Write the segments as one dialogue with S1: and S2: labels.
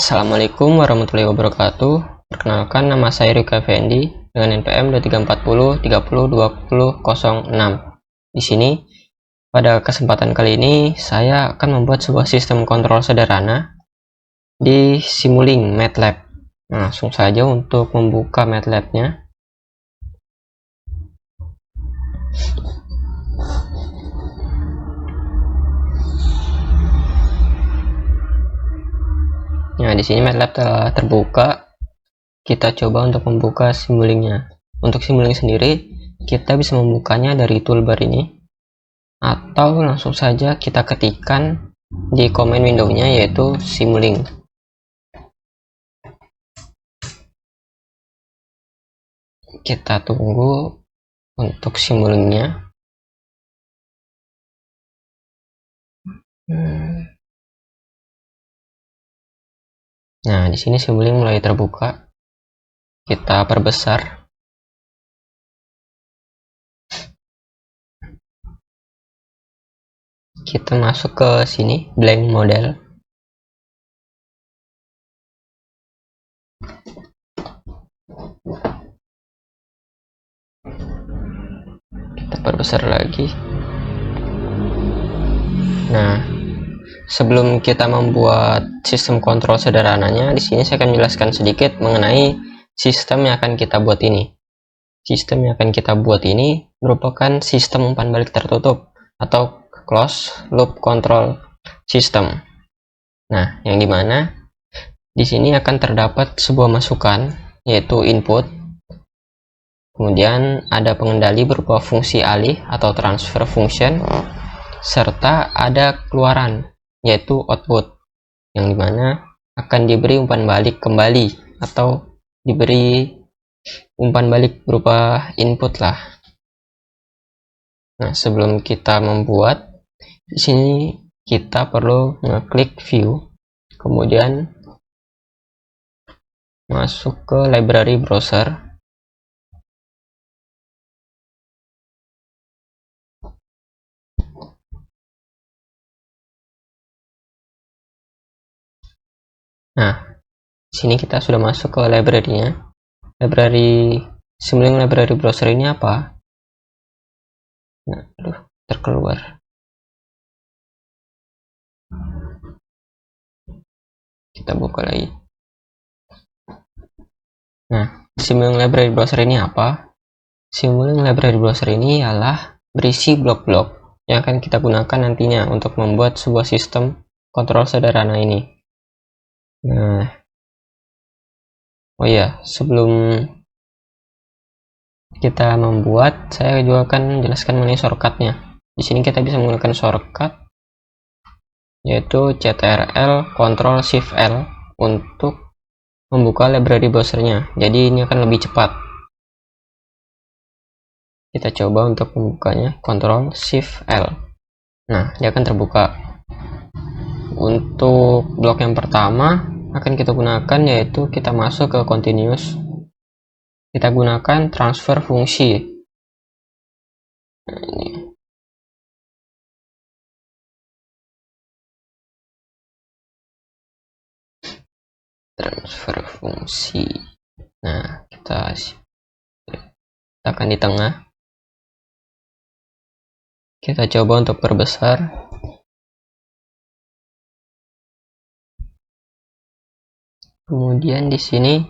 S1: Assalamualaikum warahmatullahi wabarakatuh. Perkenalkan, nama saya Rika Effendi dengan NPM 2340 30 20 06. Di sini pada kesempatan kali ini saya akan membuat sebuah sistem kontrol sederhana di Simulink MATLAB. Langsung saja untuk membuka MATLAB-nya. Nah, di sini MATLAB telah terbuka. Kita coba untuk membuka Simulink-nya. Untuk Simulink sendiri, kita bisa membukanya dari toolbar ini, atau langsung saja kita ketikkan di command window-nya, yaitu Simulink. Kita tunggu untuk Simulink-nya. Nah, di sini Simulink mulai terbuka. Kita perbesar. Kita masuk ke sini, blank model. Kita perbesar lagi. Nah, sebelum kita membuat sistem kontrol sederhananya, di sini saya akan menjelaskan sedikit mengenai sistem yang akan kita buat ini. Sistem yang akan kita buat ini merupakan sistem umpan balik tertutup atau closed loop control system. Nah, yang dimana di sini akan terdapat sebuah masukan, yaitu input. Kemudian ada pengendali berupa fungsi alih atau transfer function, serta ada keluaran, yaitu output, yang dimana akan diberi umpan balik kembali atau diberi umpan balik berupa input lah. Nah, sebelum kita membuat, di sini kita perlu mengklik view, kemudian masuk ke library browser. Nah, di sini kita sudah masuk ke library-nya. Library Simulink library browser ini apa? Nah, terkeluar. Kita buka lagi. Nah, Simulink library browser ini apa? Simulink library browser ini ialah berisi blok-blok yang akan kita gunakan nantinya untuk membuat sebuah sistem kontrol sederhana ini. Nah, oh iya, sebelum kita membuat, saya juga akan menjelaskan mengenai shortcut-nya. Di sini kita bisa menggunakan shortcut, yaitu CTRL Ctrl Shift L untuk membuka library browsernya. Jadi ini akan lebih cepat. Kita coba untuk membukanya, Ctrl Shift L. Nah, dia akan terbuka. Untuk blok yang pertama akan kita gunakan, yaitu kita masuk ke continuous. Kita gunakan transfer fungsi. Nah, ini. Transfer fungsi. Nah, kita tekan di tengah. Kita coba untuk perbesar. Kemudian di sini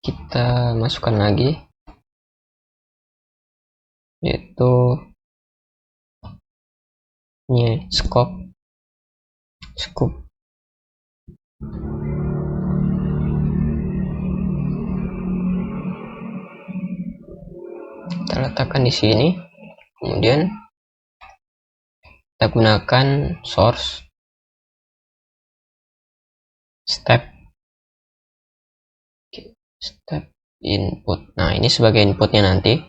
S1: kita masukkan lagi, yaitu ini scope. Kita letakkan di sini. Kemudian kita gunakan source, step input. Nah, ini sebagai inputnya nanti.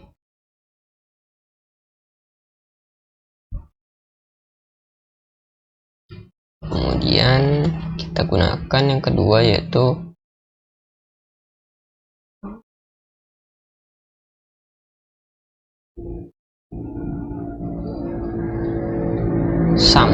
S1: Kemudian kita gunakan yang kedua, yaitu sum.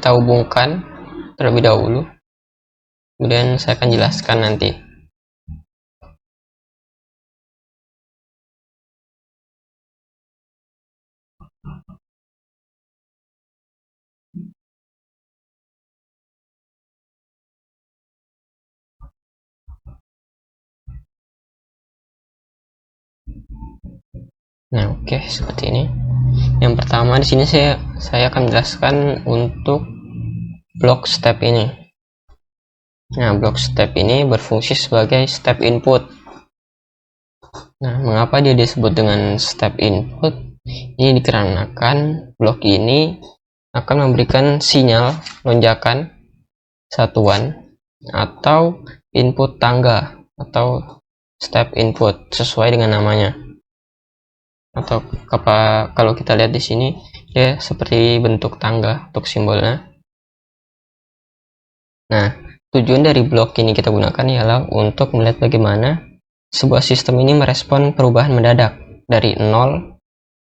S1: kita hubungkan terlebih dahulu, kemudian saya akan jelaskan nanti. Nah, oke, seperti ini. Yang pertama di sini saya akan menjelaskan untuk blok step ini. Nah, blok step ini berfungsi sebagai step input. Nah, mengapa dia disebut dengan step input? Ini dikarenakan blok ini akan memberikan sinyal lonjakan satuan atau input tangga atau step input sesuai dengan namanya. Atau kalau kita lihat di sini dia seperti bentuk tangga untuk simbolnya. Nah, tujuan dari blok ini kita gunakan ialah untuk melihat bagaimana sebuah sistem ini merespon perubahan mendadak dari 0.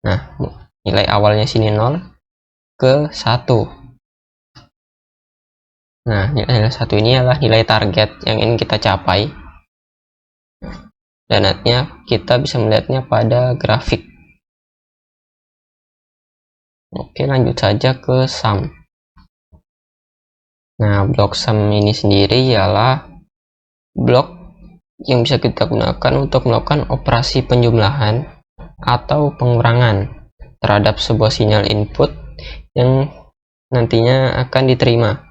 S1: Nah, nilai awalnya sini 0 ke 1. Nah, nilai 1 ini adalah nilai target yang ingin kita capai. Dan nantinya kita bisa melihatnya pada grafik. Oke, lanjut saja ke sum. Nah, blok sum ini sendiri ialah blok yang bisa kita gunakan untuk melakukan operasi penjumlahan atau pengurangan terhadap sebuah sinyal input yang nantinya akan diterima.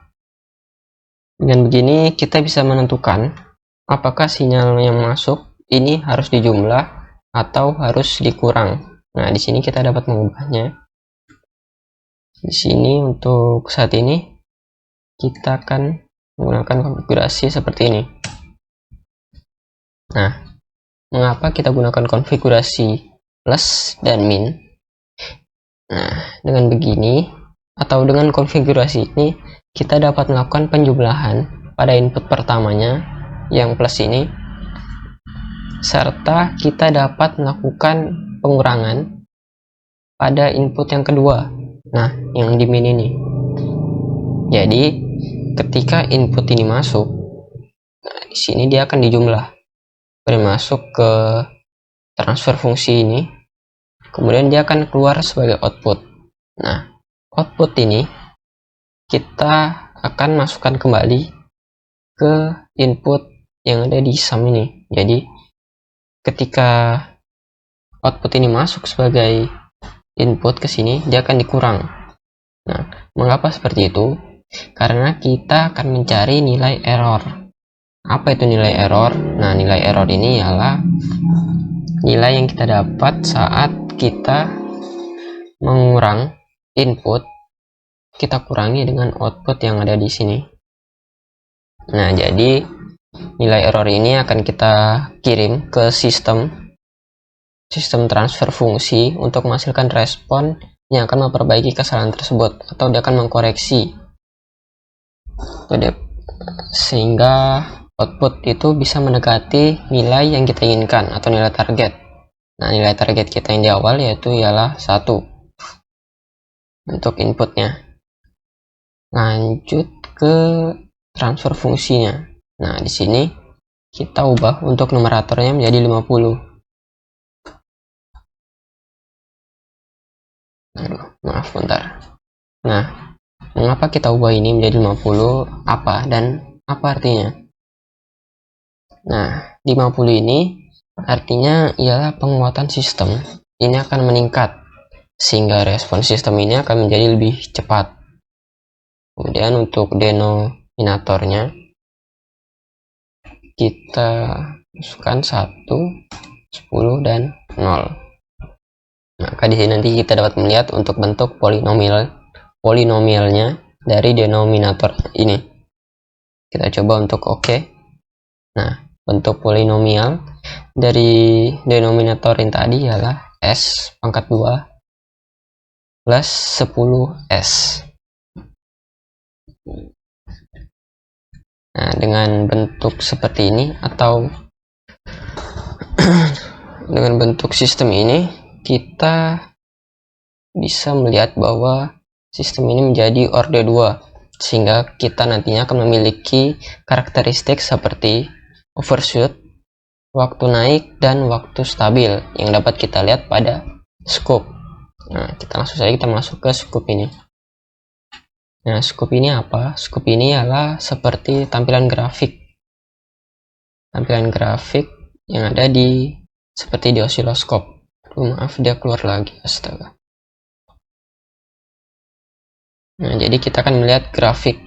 S1: Dengan begini kita bisa menentukan apakah sinyal yang masuk ini harus dijumlah atau harus dikurang. Nah, di sini kita dapat mengubahnya. Di sini untuk saat ini kita akan menggunakan konfigurasi seperti ini. Nah, mengapa kita gunakan konfigurasi plus dan min? Nah, dengan begini atau dengan konfigurasi ini kita dapat melakukan penjumlahan pada input pertamanya yang plus ini, serta kita dapat melakukan pengurangan pada input yang kedua. Nah, yang di min ini. Jadi, ketika input ini masuk, nah di sini dia akan dijumlah. Masuk ke transfer fungsi ini, kemudian dia akan keluar sebagai output. Nah, output ini kita akan masukkan kembali ke input yang ada di sum ini. Jadi, ketika output ini masuk sebagai input ke sini, dia akan dikurang. Nah, mengapa seperti itu? Karena kita akan mencari nilai error. Apa itu nilai error? Nah, nilai error ini ialah nilai yang kita dapat saat kita mengurang input, kita kurangi dengan output yang ada di sini. Nah, jadi nilai error ini akan kita kirim ke sistem transfer fungsi untuk menghasilkan respon yang akan memperbaiki kesalahan tersebut, atau dia akan mengkoreksi sehingga output itu bisa mendekati nilai yang kita inginkan atau nilai target. Nah, nilai target kita yang di awal yaitu ialah 1 untuk inputnya. Lanjut ke transfer fungsinya. Nah, di sini kita ubah untuk numeratornya menjadi 50. Maaf bentar. Nah, mengapa kita ubah ini menjadi 50? Apa dan apa artinya? Nah, di 50 ini artinya ialah penguatan sistem ini akan meningkat sehingga respon sistem ini akan menjadi lebih cepat. Kemudian untuk denominatornya kita masukkan 1, 10 dan 0. Maka di sini nanti kita dapat melihat untuk bentuk polinomialnya dari denominator ini. Kita coba untuk oke. Nah, bentuk polinomial dari denominator yang tadi ialah S pangkat 2 plus 10S. Nah, dengan bentuk seperti ini atau dengan bentuk sistem ini, kita bisa melihat bahwa sistem ini menjadi orde 2. sehingga kita nantinya akan memiliki karakteristik seperti overshoot, waktu naik, dan waktu stabil yang dapat kita lihat pada scope. Nah, kita langsung saja kita masuk ke scope ini. Nah, scope ini apa? Scope ini adalah seperti tampilan grafik yang ada seperti di osiloskop. Maaf, dia keluar lagi, astaga. Nah, jadi kita akan melihat grafik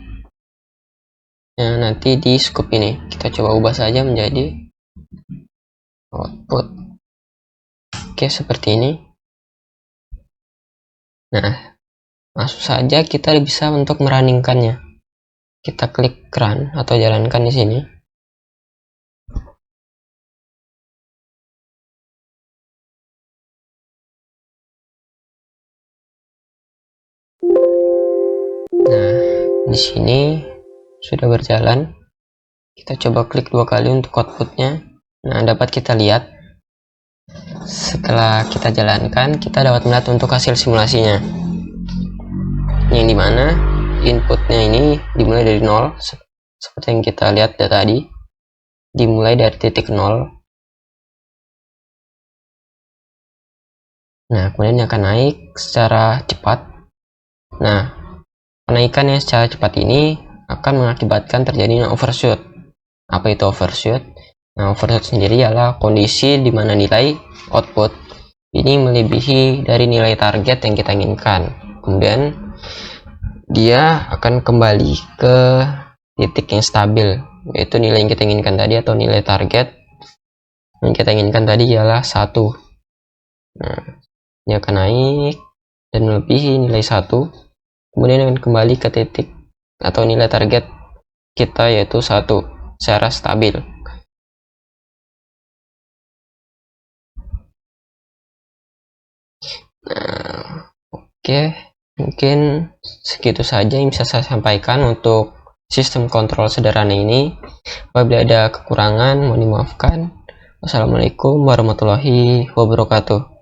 S1: nanti di scope ini. Kita coba ubah saja menjadi output. Oke, seperti ini. Nah, langsung saja kita bisa untuk merunningkannya. Kita klik run atau jalankan di sini. Nah, di sini sudah berjalan. Kita coba klik 2 kali untuk outputnya. Nah, dapat kita lihat setelah kita jalankan, kita dapat melihat untuk hasil simulasinya, yang dimana inputnya ini dimulai dari 0 seperti yang kita lihat dari tadi, dimulai dari titik 0. Nah, kemudian akan naik secara cepat. Nah, kenaikan yang secara cepat ini akan mengakibatkan terjadinya overshoot. Apa itu overshoot? Nah, overshoot sendiri adalah kondisi di mana nilai output ini melebihi dari nilai target yang kita inginkan. Kemudian dia akan kembali ke titik yang stabil, yaitu nilai yang kita inginkan tadi atau nilai target yang kita inginkan tadi ialah 1. Nah, dia akan naik dan melebihi nilai 1. Kemudian akan kembali ke titik atau nilai target kita yaitu 1 secara stabil. Nah, oke, mungkin segitu saja yang bisa saya sampaikan untuk sistem kontrol sederhana ini. Apabila ada kekurangan, mohon dimaafkan. Wassalamualaikum warahmatullahi wabarakatuh.